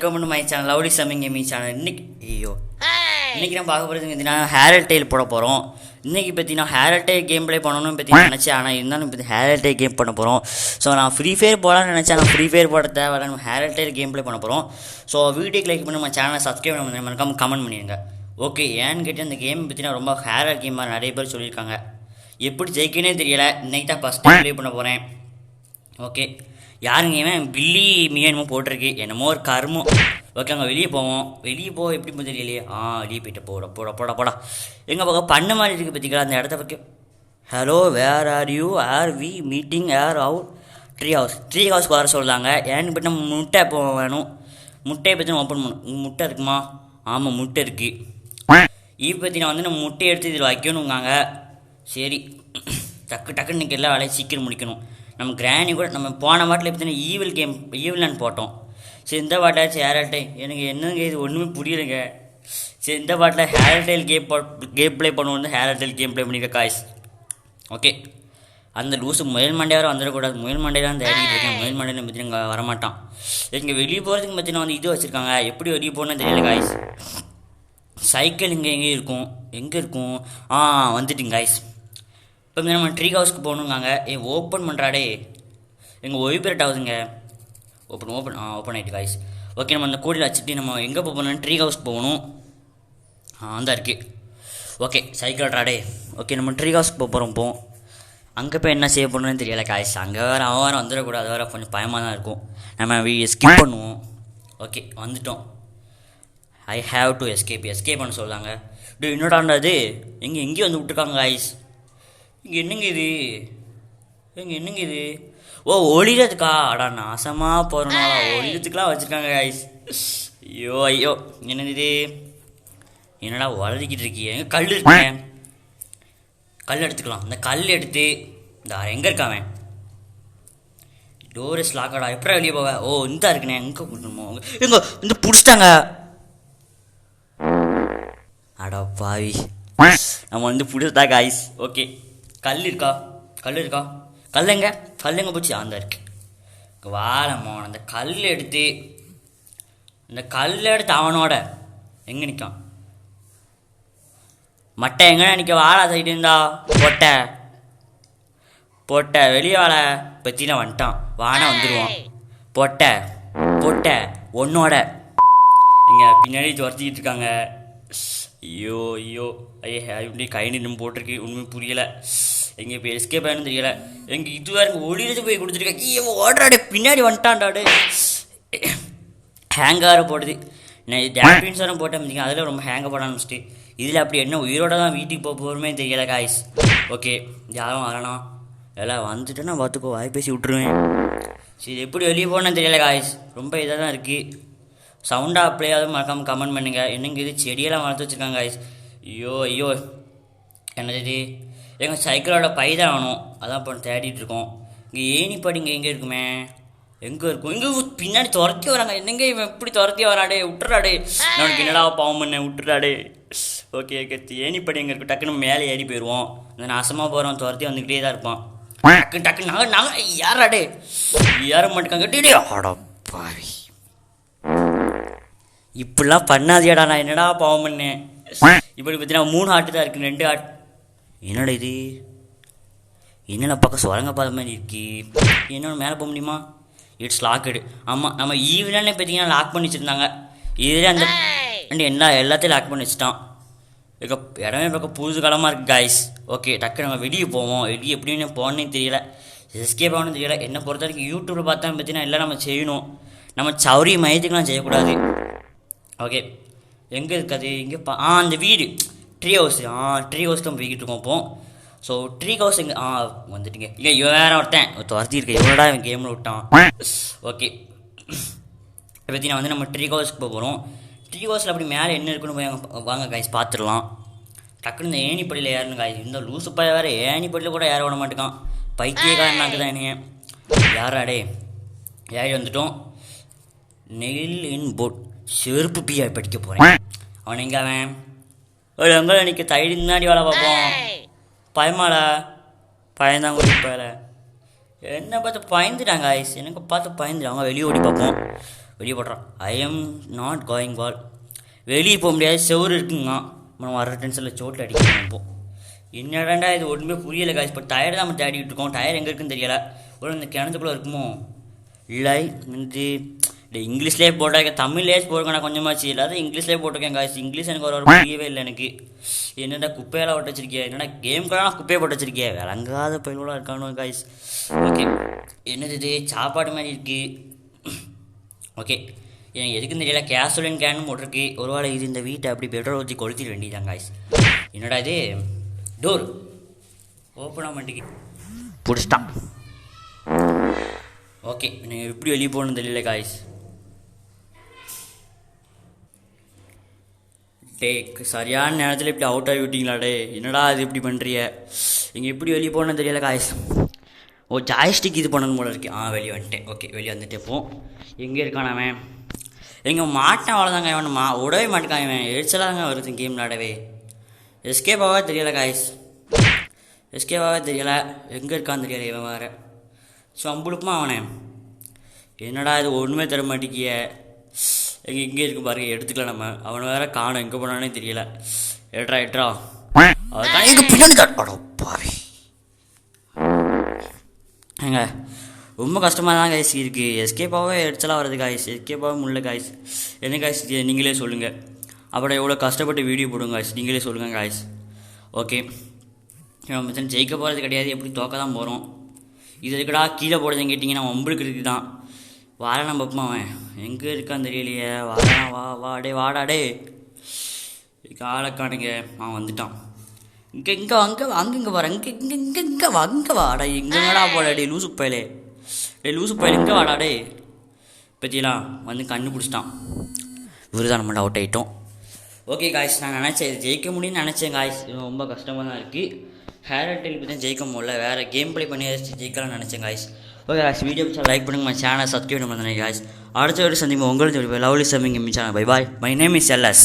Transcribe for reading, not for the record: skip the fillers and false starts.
Welcome to my channel lovely summing gaming channel. இன்னைக்கு நம்ம பார்க்க போகிறது பார்த்தீங்கன்னா ஹேரல் டெயில் போட போகிறோம். இன்றைக்கி பார்த்தீங்கன்னா ஹேரல் டெயில் கேம் ப்ளே பண்ணணும்னு பார்த்தீங்கன்னா நினச்சேன். ஆனால் இருந்தாலும் இப்போ ஹேரல் டெயில் கேம் பண்ண போகிறோம். ஸோ நான் ஃப்ரீ ஃபயர் போடலான்னு நினச்சேன். நான் ஃப்ரீ ஃபயர் போட தேவையில்ல, நம்ம ஹேரல் டெயில் கேம் ப்ளே பண்ண போகிறோம். ஸோ வீடியோக்கு லைக் பண்ணி நம்ம சேனலை சப்ஸ்கிரைப் பண்ண மறக்காம கமெண்ட் பண்ணிடுங்க. ஓகே, ஏன்னு கேட்டால் இந்த கேம் பார்த்தீங்கன்னா ரொம்ப ஹேரல் கேமாக நிறைய பேர் சொல்லியிருக்காங்க. எப்படி ஜெயிக்கனே தெரியலை. இன்றைக்கி தான் ஃபஸ்ட் டைம் ப்ளே பண்ண போகிறேன். ஓகே, யாருங்க இவன் பில்லி என்னமோ போட்டிருக்கு, என்னமோ ஒரு கருமம். ஓகே, அங்கே வெளியே போவோம். வெளியே போக எப்படி தெரியலையே. வெளியே போய்ட்டு போடா எங்கே போக பண்ண மாதிரி இருக்குது பார்த்தீங்களா அந்த இடத்த பற்றி. Hello, where are you? Are we meeting at our tree ஹவுஸ்க்கு வர சொல்கிறாங்க. ஏன்னு பற்றி நம்ம முட்டை இப்போ வேணும். முட்டையை பற்றி நம்ம ஓப்பன் பண்ணணும். முட்டை இருக்குமா? ஆமாம், முட்டை இருக்குது. பற்றி நான் நம்ம முட்டையை எடுத்து இதில் வைக்கணுங்காங்க. சரி, டக்குன்னு இன்றைக்கி எல்லா வேலையும் சீக்கிரம் முடிக்கணும். நம்ம கிராணி கூட நம்ம போன வாட்டில் பார்த்தீங்கன்னா ஈவில்னு போட்டோம். சரி, இந்த வாட்டாச்சும் ஹேரல்டைல். எனக்கு என்னங்க இது ஒன்றுமே புரியலைங்க. சரி, இந்த வாட்டில் ஹேரல்டைல் கேம் ப்ளே பண்ணுவோம். ஹேரல்டைல் கேம் ப்ளே பண்ணிக்க காய்ஸ். ஓகே, அந்த லூஸு முயல் மண்டையாரும் வந்துடக்கூடாது. முயல் மண்டையெல்லாம் தேடிக்கிட்டு இருக்கேன். முயல் மண்டையில் பார்த்தீங்கன்னா வரமாட்டான். இங்கே வெளியே போகிறதுக்கு பார்த்தீங்கன்னா இது வச்சுருக்காங்க. எப்படி வெளியே போகணுன்னு தெரியல காய்ஸ். சைக்கிள் எங்கே இருக்கும்? வந்துட்டுங்க காய்ஸ். இப்போ நம்ம ட்ரீ ஹவுஸ்க்கு போகணுங்காங்க. ஓப்பன் பண்ணுறாடே, எங்கள் ஒய்பரேட் ஆகுதுங்க. ஓப்பன் ஆகிட்டு காய்ஸ். ஓகே, நம்ம அந்த கோடியில் வச்சுட்டு நம்ம எங்கே போகணும்? ட்ரீ ஹவுஸ்க்கு போகணும். அந்த இருக்குது. ஓகே, சைக்கிள் ஆட்ராடே. ஓகே, நம்ம ட்ரீ ஹவுஸ்க்கு போகிறோம். அங்கே போய் என்ன செய்ய போகணுன்னு தெரியலை காய்ஸ். அங்கே வேறு அவன் வந்துடக்கூடாது. அது வேறு கொஞ்சம் பயமாக தான் இருக்கும். நம்ம எஸ்கேப் பண்ணுவோம். ஓகே, வந்துட்டோம். ஐ ஹாவ் டு எஸ்கேப் பண்ண சொல்லுவாங்க. என்னடாண்டா அது எங்கேயும் வந்து விட்டுருக்காங்க காய்ஸ். இங்கே என்னங்க இது? ஓ, ஒளிகிறதுக்கா? அடா நாசமாக போகிறனால ஒளிகிறதுக்கெலாம் வச்சுருக்காங்க காய்ஸ். ஐயோ என்னது இது? என்னடா வளர்த்திக்கிட்டு இருக்கீங்க? எங்கே கல் இருக்குங்க? கல் எடுத்துக்கலாம். இந்த கல் எடுத்து இந்த எங்கே இருக்காவன்? டோரஸ் லாக்கடா. எப்படா வெளியே போவேன்? இந்த இருக்குண்ணே. எங்கே கூட்டணுமோ? எங்க இந்த பிடிச்சிட்டாங்க. அடா பாவி, நம்ம பிடிச்சதா காய்ஸ். ஓகே, கல் இருக்கா? கல் எங்கே போச்சு? அந்த இருக்கு. வாழமோ அந்த கல் எடுத்து அவனோட எங்கே நிற்கான்? மட்டை எங்கே நிற்க? வாழை சைடு இருந்தா போட்ட வெளியே வாழை பற்றினா வந்துட்டான். வானா வந்துடுவான். போட்ட ஒன்னோட இங்கே பின்னாடி துரத்திக்கிட்டு இருக்காங்க. ஐயோ இப்படி கை நின்று போட்டிருக்கு. ஒன்றுமே புரியலை. எங்கே இப்போ எஸ்கேப் ஆகணும்னு தெரியலை. எங்கள் இதுவாக ஒளியிறது போய் கொடுத்துருக்கேன். ஓடுறாடே, பின்னாடி வந்துட்டான்டாடு. ஹேங்கார போடுது. நான் டேப்பின்ஸாரம் போட்டேன் பார்த்தீங்க, அதில் ரொம்ப ஹேங்க போட ஆரம்பிச்சிட்டு. இதில் அப்படி என்ன உயிரோட தான் வீட்டுக்கு போகிறோமே தெரியலை காய்ஸ். ஓகே, யாரும் வரணும். எல்லாம் வந்துட்டு நான் பார்த்துக்கோ, வாய் பேசி விட்ருவேன். சரி, எப்படி வெளியே போனேன்னு தெரியலை காய்ஸ். ரொம்ப இதாக தான் இருக்குது. சவுண்டாக அப்படியாவது மறக்காமல் கமெண்ட் பண்ணுங்கள். என்னங்க இது செடியெல்லாம் வளர்த்து வச்சுருக்காங்க காய்ஸ். ஐயோ என்னது இது? எங்கள் சைக்கிளோட பைதான் வேணும். அதான் இப்போ தேடிட்டுருக்கோம். இங்கே ஏணிப்படிங்க எங்கே இருக்குமே? எங்கே இருக்கும்? இங்கே பின்னாடி துரத்தி வராங்க. என்னங்க இவன் எப்படி துரத்தி வராடே? விட்டுறாடே, அவனுக்கு என்னடா பாவம் பண்ண, விட்டுறாடே. ஓகே, ஏணிப்படி எங்கே இருக்கும்? டக்குன்னு மேலே ஏறி போயிடுவோம். இந்த நாசமாக போகிறோம், துரத்தி வந்துக்கிட்டே தான் இருப்பான். டக்கு நாங்கள் யாராடே யார மாட்டேக்காங்க. கேட்டே பாவி, இப்படிலாம் பண்ணாதியாடா. நான் என்னடா பாவம் பண்ணேன். இப்படி பார்த்தீங்கன்னா 3 ஆட்டு தான் இருக்குது, 2 ஆட்டு. என்னடா இது? என்னென்ன பக்கம் சுரங்க பாதை மாதிரி இருக்கு. என்னோட மேலே போக முடியுமா? It's locked. ஆமாம், நம்ம ஈவினில் பார்த்தீங்கன்னா லாக் பண்ணி வச்சுருந்தாங்க. இதில் அந்த எல்லாத்தையும் லாக் பண்ணி வச்சுட்டான். இடமே பக்கம் புது காலமாக இருக்குது காய்ஸ். ஓகே, டக்கு நம்ம வெளியே போவோம். வெளியே எப்படின்னு போகணுன்னே தெரியல, எஸ்கேப் ஆகணும்னு தெரியல. என்னை பொறுத்த வரைக்கும் யூடியூப்பில் பார்த்தா பார்த்தீங்கன்னா எல்லாம் நம்ம செய்யணும். நம்ம சௌரிய மையத்துக்கெலாம் செய்யக்கூடாது. ஓகே, எங்கே இருக்காது? இங்கே அந்த வீடு ட்ரீ ஹவுஸ் தான் போய்கிட்டு இருக்கோம் இப்போ. ஸோ ட்ரீ ஹவுஸ் எங்கே வந்துட்டுங்க. இங்கே வேறு ஒருத்தன் துரத்தி இருக்கேன். எவ்வளோடா இவன் கேமில் விட்டான். ஓகே, பார்த்தீங்கன்னா நம்ம ட்ரீ ஹவுஸ்க்கு போகிறோம். ட்ரீ ஹவுஸில் அப்படி மேலே என்ன இருக்குன்னு போய் வாங்க காய்ஸ் பார்த்துடலாம். டக்குன்னு இந்த ஏணிப்படியில் ஏறணும் காய்ஸ். இந்த லூசு பைய வேறு ஏணிப்படியில் கூட ஏற விட மாட்டேக்கான். பைத்தியக்காரனாக்கு தான் என்னைய. யாராடே ஏறி வந்துட்டோம். நெயில் இன் போட் செருப்பு பிஆ படிக்க போகிறேன். அவன் எங்கே? அவன் எங்கே நிற்க? தைடி முன்னாடி வேலை பார்ப்போம். பயமாடா? பயந்தான் கொடுப்பால. என்ன பார்த்து பயந்துட்டாங்க ஐஸ். எனக்கு பார்த்து பயந்துட்டாங்க. வெளியே ஓடி பார்ப்போம். வெளியே போடுறான். ஐ எம் நாட் கோயிங் பால். வெளியே போக முடியாது, செவரு இருக்குங்க. நம்ம வர டென்ஷனில் சோட்டில் அடிக்கணும். இப்போ என்னடாண்டா இது ஒன்றுமே புரியலை காய்ஸ். இப்போ டயர் தான் நம்ம தேடிட்டு இருக்கோம். டயர் எங்கே இருக்குன்னு தெரியலை. ஒரு இந்த கிணத்துக்குள்ளே இருக்குமோ இல்லை வந்து இங்கிலீஷ்லேயே போட்டாக்க, தமிழ்லேயே போட்டிருக்கேன் நான் கொஞ்சமாச்சு. எல்லாரும் இங்கிலீஷ்லேயே போட்டிருக்கேன் காய்ஸ். இங்கிலீஷ் எனக்கு ஒரு புரியவே இல்லை எனக்கு. என்னடா குப்பையெல்லாம் போட்டு வச்சிருக்கியா, என்னடா கேம்க்கெல்லாம் குப்பையை போட்டு வச்சிருக்கியா, விளங்காத பயிலோட இருக்கானு காய்ஸ். ஓகே, என்னது இது சாப்பாடு மாதிரி இருக்குது. ஓகே, எனக்கு எதுக்குன்னு தெரியல. கேஸோலின் கேனும் போட்டிருக்கு. ஒருவேளை இது இந்த வீட்டை அப்படி பெட்ரோல் ஊற்றி கொளுத்திட வேண்டியதான் காய்ஸ். என்னடா இது டோர் ஓப்பன் ஆக மாட்டேங்கி பிடிச்சிட்டான். ஓகே, எனக்கு எப்படி வெளியே போகணுன்னு தெரியல காய்ஸ். சரியான நேரத்தில் இப்படி அவுட் ஆகி விட்டீங்களாடே, என்னடா அது இப்படி பண்ணுறிய. இங்கே எப்படி வெளியே போகணுன்னு தெரியல காய்ஸ். ஓ ஜாய்ஸ்டிக் இது பண்ணணும் போல இருக்கு. வெளியே வந்துட்டேன். ஓகே, வெளியே வந்துட்டு போம். எங்கே இருக்கான் அவன்? எங்கே மாட்டேன் அவ்வளோதாங்க. அவன் விடவே மாட்டேக்கான். அவன் எரிச்சலாதாங்க வருது கேம் விளாடவே. எஸ்கேப்பாவே தெரியலை காய்ஸ். எஸ்கேப்பாவே தெரியலை. எங்கே இருக்கான்னு தெரியலை. இவன் வேறு சம்பளுக்குமா அவனே. என்னடா இது ஒன்றுமே தர மாட்டேங்கிய. எங்கே இருக்கு பாருங்க, எடுத்துக்கலாம் நம்ம. அவனை வேற காணும், எங்கே போனானே தெரியல. எட்ரா அதுதான் எங்கே பின்னாடி பாவி. ஏங்க ரொம்ப கஷ்டமாக தான் காய்ஸ் இருக்குது. எஸ்கேப்பாகவே எரிச்சலாக வருது காய்ஸ். எஸ்கேப்பாகவே முடியல காய்ஸ். என்ன காய்ஸ் நீங்களே சொல்லுங்கள். அப்புறம் எவ்வளோ கஷ்டப்பட்டு வீடியோ போடுங்க காய்ஸ், நீங்களே சொல்லுங்கள் காய்ஸ். ஓகே, நம்ம ஜெயிக்க போகிறது கிடையாது, எப்படி தோக்க தான் போகிறோம். இது இருக்கடா கீழே போடுறதுன்னு கேட்டிங்கன்னா உங்களுக்கு இருக்குது தான். வாழை நம்ம அவன் எங்கே இருக்கான்னு தெரியலையே. வாடே வாடாடே காலக்கானுங்க. அவன் வந்துட்டான். இங்கே அங்கே வர இங்கே வாடா எங்கேடா போடாடே லூசு பயலே. லூசு பயல் எங்கே வாடாடே. பற்றியெல்லாம் வந்து கண்டுபிடிச்சிட்டான். இவரு தான் நம்ம அவுட் ஆகிட்டோம். ஓகே காய்ஸ், நான் நினச்சேன் இது ஜெயிக்க முடியும்னு நினச்சேன் காய்ஸ். இது ரொம்ப கஷ்டமாக தான் இருக்குது. ஹேரல்டெயில் பற்றி தான் ஜெயிக்க முடியல, வேறு கேம் ப்ளே பண்ணி ஜெயிக்கலாம்னு நினச்சேன் காய்ஸ். ஓகே காய்ஸ், வீடியோ பிடிச்சா லைக் பண்ணுங்கள், சேனலை சப்ஸ்கிரைப் பண்ணி காய்ஸ். அடுத்த ஒரு சந்திப்பு உங்களுக்கு லவ்லி சமிங் channel. Bye bye. My name is LS.